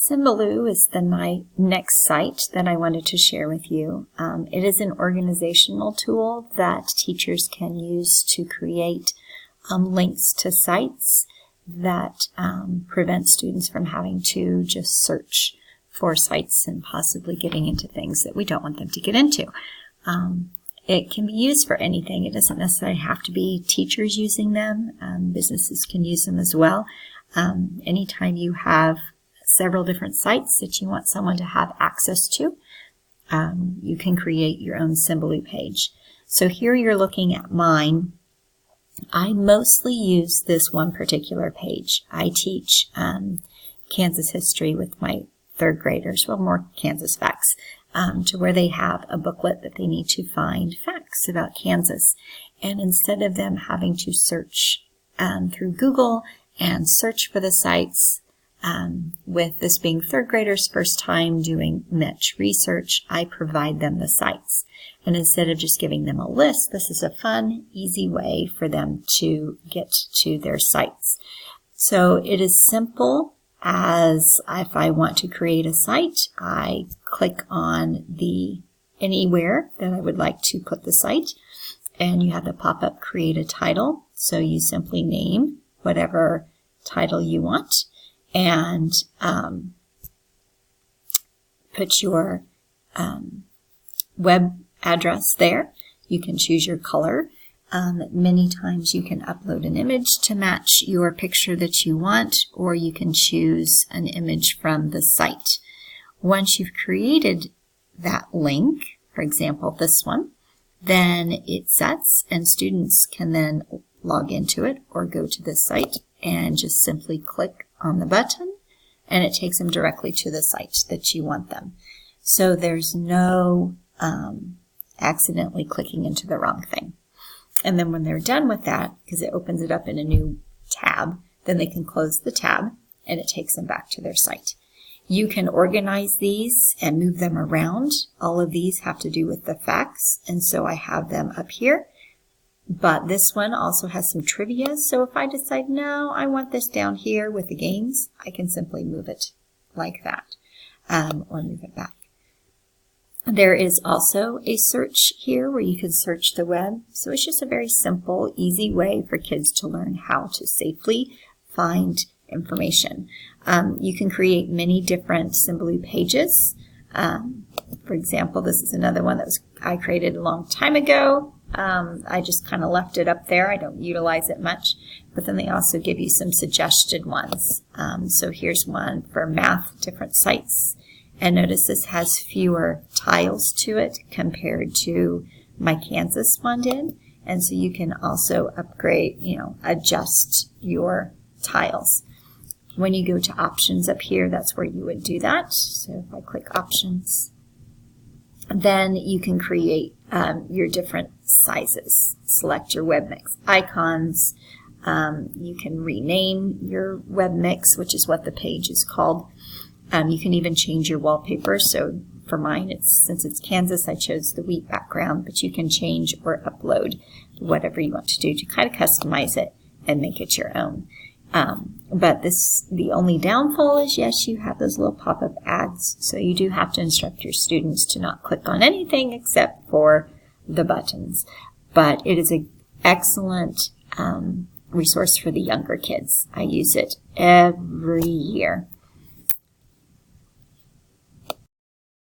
Symbaloo is the next site that I wanted to share with you. It is an organizational tool that teachers can use to create links to sites that prevent students from having to just search for sites and possibly getting into things that we don't want them to get into. It can be used for anything. It doesn't necessarily have to be teachers using them. Businesses can use them as well. Anytime you have several different sites that you want someone to have access to, you can create your own Symbaloo page. So here you're looking at mine. I mostly use this one particular page. I teach Kansas history with my third graders, well, more Kansas facts, to where they have a booklet that they need to find facts about Kansas. And instead of them having to search through Google and search for the sites, with this being third graders' first time doing much research, I provide them the sites. And instead of just giving them a list, this is a fun, easy way for them to get to their sites. So it is simple as if I want to create a site, I click on the anywhere that I would like to put the site, and you have the pop-up create a title. So you simply name whatever title you want and put your web address there. You can choose your color. Many times you can upload an image to match your picture that you want, or you can choose an image from the site. Once you've created that link, for example, this one, then it sets and students can then log into it or go to this site and just simply click on the button and it takes them directly to the site that you want them. So there's no accidentally clicking into the wrong thing. And then when they're done with that, because it opens it up in a new tab, then they can close the tab and it takes them back to their site. You can organize these and move them around. All of these have to do with the facts, and so I have them up here. But this one also has some trivia, so if I decide, no, I want this down here with the games, I can simply move it like that, or move it back. There is also a search here where you can search the web. So it's just a very simple, easy way for kids to learn how to safely find information. You can create many different Symbaloo pages. For example, this is another one that I created a long time ago. I just kind of left it up there. I don't utilize it much. But then they also give you some suggested ones. So here's one for math, different sites. And notice this has fewer tiles to it compared to my Kansas one did. And so you can also upgrade, adjust your tiles. When you go to options up here, that's where you would do that. So if I click options, then you can create your different sizes. Select your web mix icons. You can rename your web mix, which is what the page is called. You can even change your wallpaper. So for mine, since it's Kansas, I chose the wheat background, but you can change or upload whatever you want to do to kind of customize it and make it your own. But the only downfall is, yes, you have those little pop-up ads. So you do have to instruct your students to not click on anything except for the buttons. But it is an excellent resource for the younger kids. I use it every year.